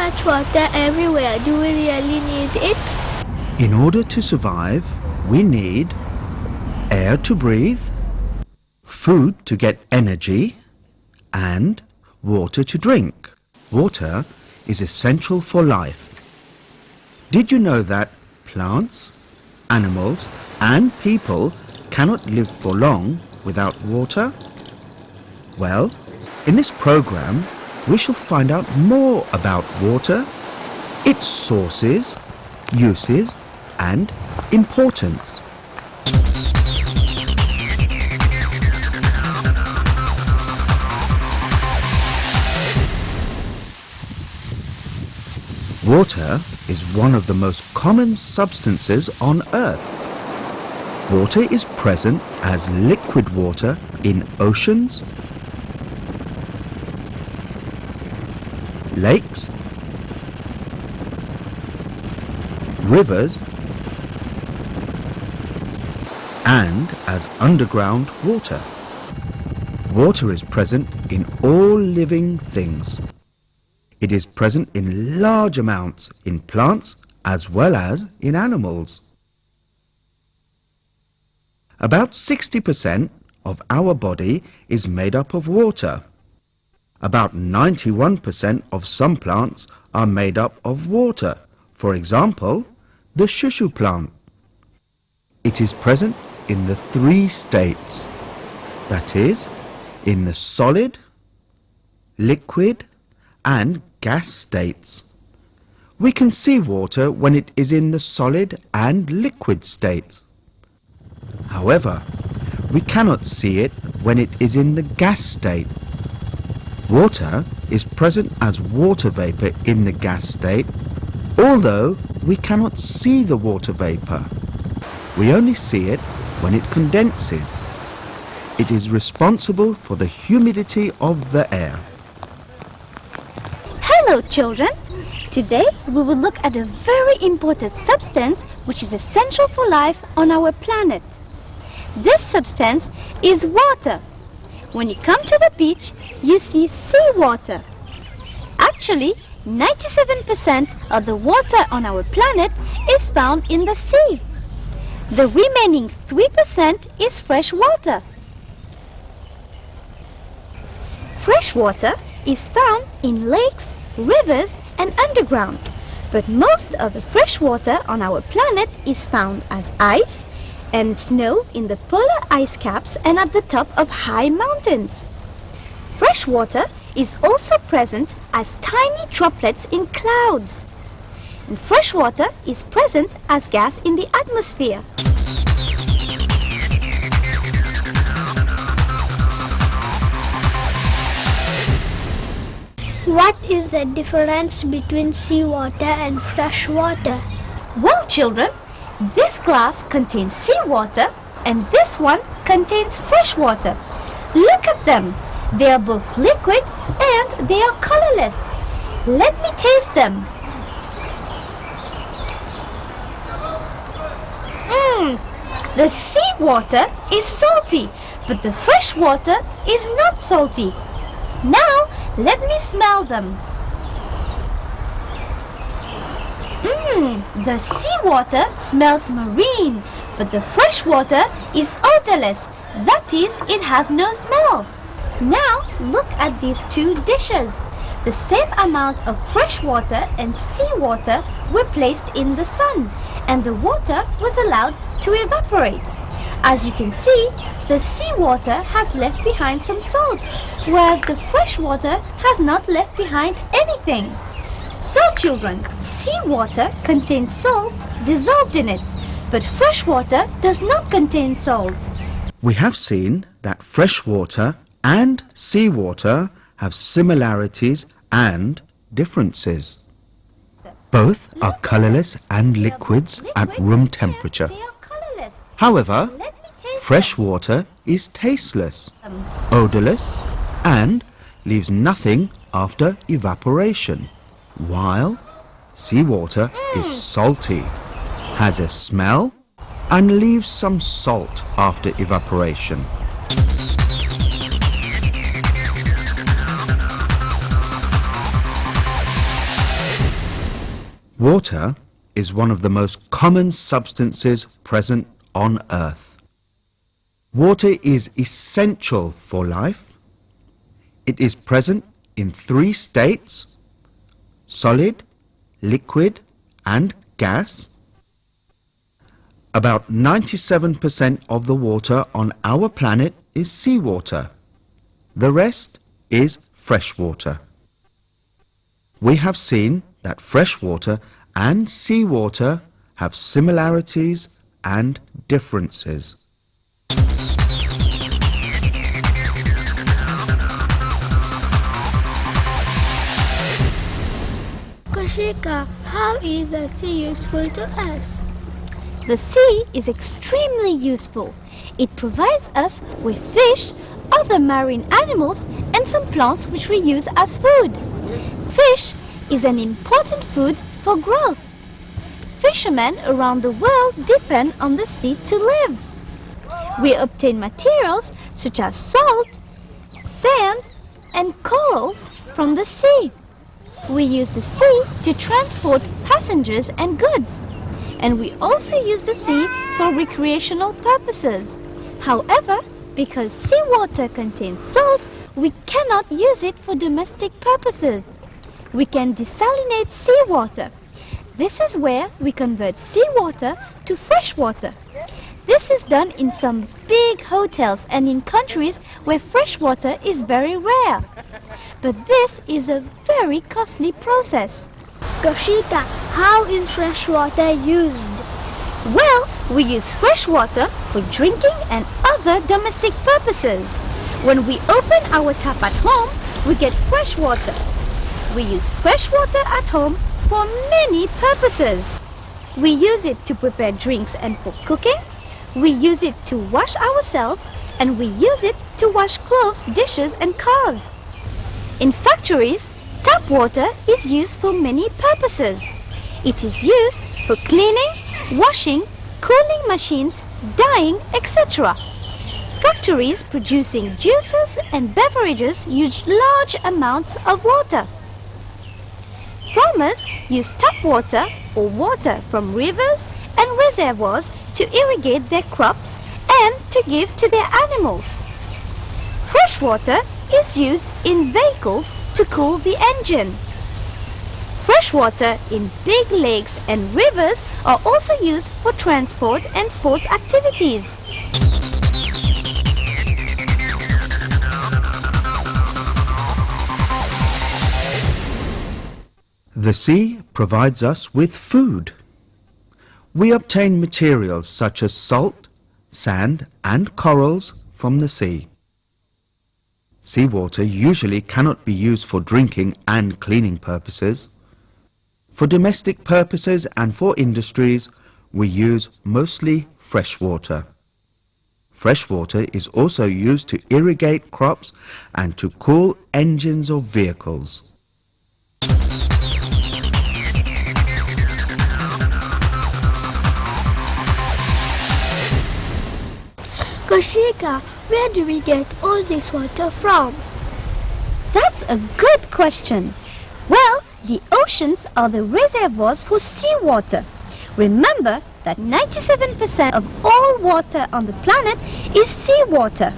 much water everywhere. Do we really need it? In order to survive, we need air to breathe, food to get energy, and water to drink. Water is essential for life. Did you know that plants, animals, and people cannot live for long without water? Well, in this program, we shall find out more about water, its sources, uses, and importance. Water is one of the most common substances on Earth. Water is present as liquid water in oceans, lakes, rivers, and as underground water. Water is present in all living things. It is present in large amounts in plants as well as in animals. About 60% of our body is made up of water. About 91% of some plants are made up of water. For example, the shushu plant. It is present in the 3 states, that is, in the solid, liquid, and gas states. We can see water when it is in the solid and liquid states. However, we cannot see it when it is in the gas state. Water is present as water vapor in the gas state, although we cannot see the water vapor. We only see it when it condenses. It is responsible for the humidity of the air. Hello children! Today we will look at a very important substance which is essential for life on our planet. This substance is water. When you come to the beach, you see seawater. Actually, 97% of the water on our planet is found in the sea. The remaining 3% is fresh water. Fresh water is found in lakes, rivers, and underground. But most of the fresh water on our planet is found as ice and snow in the polar ice caps and at the top of high mountains. Fresh water is also present as tiny droplets in clouds. And fresh water is present as gas in the atmosphere. What is the difference between seawater and fresh water? Well, children, this glass contains seawater and this one contains fresh water. Look at them. They are both liquid and they are colorless. Let me taste them. The seawater is salty, but the fresh water is not salty. Now, let me smell them. The seawater smells marine, but the fresh water is odorless. That is, it has no smell. Now, look at these 2 dishes. The same amount of fresh water and seawater were placed in the sun, and the water was allowed to evaporate. As you can see, the seawater has left behind some salt, whereas the fresh water has not left behind anything. So children, seawater contains salt dissolved in it, but fresh water does not contain salt. We have seen that fresh water and seawater have similarities and differences. Both are colorless and liquids at room temperature. However, fresh water is tasteless, odorless, and leaves nothing after evaporation, while seawater is salty, has a smell, and leaves some salt after evaporation. Water is one of the most common substances present on Earth. Water is essential for life. It is present in 3 states: solid, liquid, and gas. About 97% of the water on our planet is seawater. The rest is fresh water. We have seen that fresh water and seawater have similarities and differences. Koshika, how is the sea useful to us? The sea is extremely useful. It provides us with fish, other marine animals, and some plants which we use as food. Fish is an important food for growth. Fishermen around the world depend on the sea to live. We obtain materials such as salt, sand, and corals from the sea. We use the sea to transport passengers and goods. And we also use the sea for recreational purposes. However, because seawater contains salt, we cannot use it for domestic purposes. We can desalinate seawater. This is where we convert seawater to fresh water. This is done in some big hotels and in countries where fresh water is very rare. But this is a very costly process. Koshika, how is fresh water used? Well, we use fresh water for drinking and other domestic purposes. When we open our tap at home, we get fresh water. We use fresh water at home for many purposes. We use it to prepare drinks and for cooking. We use it to wash ourselves, and we use it to wash clothes, dishes, and cars. In factories, tap water is used for many purposes. It is used for cleaning, washing, cooling machines, dyeing, etc. Factories producing juices and beverages use large amounts of water. Farmers use tap water or water from rivers and reservoirs to irrigate their crops and to give to their animals. Fresh water is used in vehicles to cool the engine. Fresh water in big lakes and rivers are also used for transport and sports activities. The sea provides us with food. We obtain materials such as salt, sand, and corals from the sea. Seawater usually cannot be used for drinking and cleaning purposes. For domestic purposes and for industries, we use mostly fresh water. Fresh water is also used to irrigate crops and to cool engines of vehicles. Koshika, where do we get all this water from? That's a good question. Well, the oceans are the reservoirs for seawater. Remember that 97% of all water on the planet is seawater.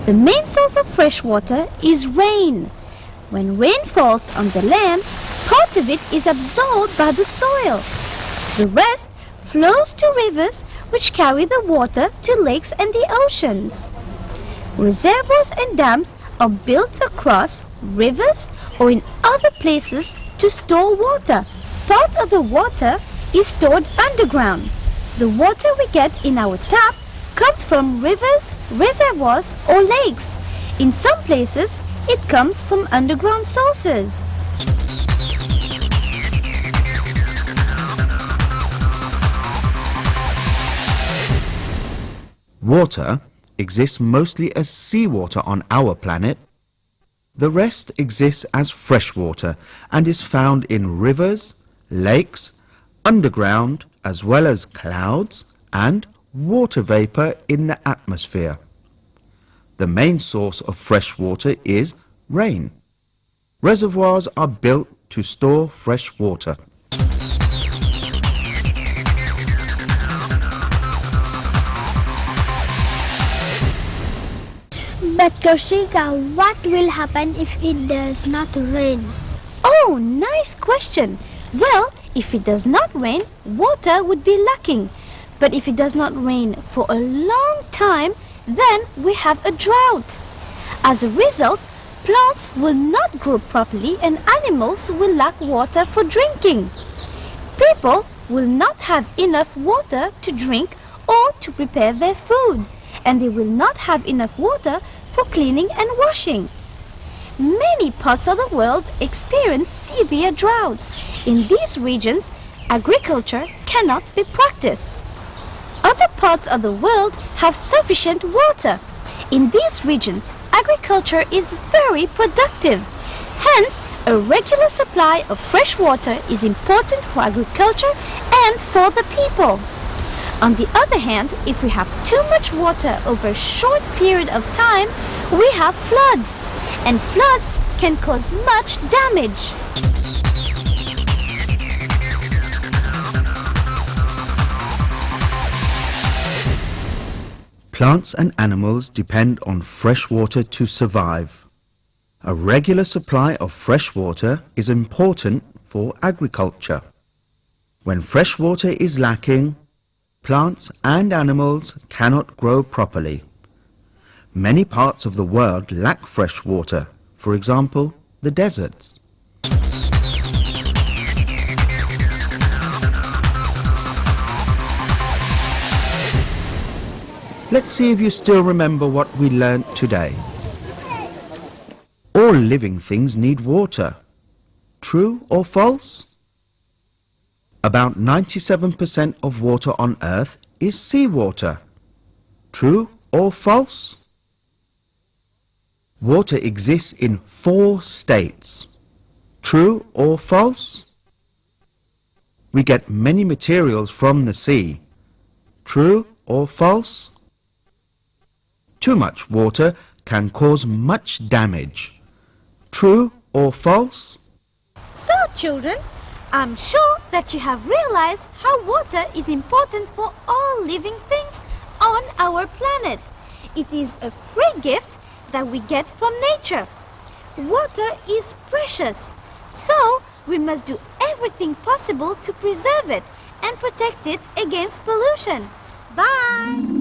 The main source of fresh water is rain. When rain falls on the land, part of it is absorbed by the soil. The rest flows to rivers which carry the water to lakes and the oceans. Reservoirs and dams are built across rivers or in other places to store water. Part of the water is stored underground. The water we get in our tap comes from rivers, reservoirs, or lakes. In some places, it comes from underground sources. Water exists mostly as seawater on our planet. The rest exists as fresh water and is found in rivers, lakes, underground, as well as clouds and water vapor in the atmosphere. The main source of fresh water is rain. Reservoirs are built to store fresh water. But Kaushika, what will happen if it does not rain? Oh, nice question. Well, if it does not rain, water would be lacking. But if it does not rain for a long time, then we have a drought. As a result, plants will not grow properly and animals will lack water for drinking. People will not have enough water to drink or to prepare their food, and they will not have enough water for cleaning and washing. Many parts of the world experience severe droughts. In these regions, agriculture cannot be practiced. Other parts of the world have sufficient water. In these regions, agriculture is very productive. Hence, a regular supply of fresh water is important for agriculture and for the people. On the other hand, if we have too much water over a short period of time, we have floods. And floods can cause much damage. Plants and animals depend on fresh water to survive. A regular supply of fresh water is important for agriculture. When fresh water is lacking, plants and animals cannot grow properly. Many parts of the world lack fresh water, for example, the deserts. Let's see if you still remember what we learnt today. All living things need water. True or false? About 97% of water on Earth is seawater. True or false? Water exists in 4 states. True or false? We get many materials from the sea. True or false? Too much water can cause much damage. True or false? So, children, I'm sure that you have realized how water is important for all living things on our planet. It is a free gift that we get from nature. Water is precious, so we must do everything possible to preserve it and protect it against pollution. Bye!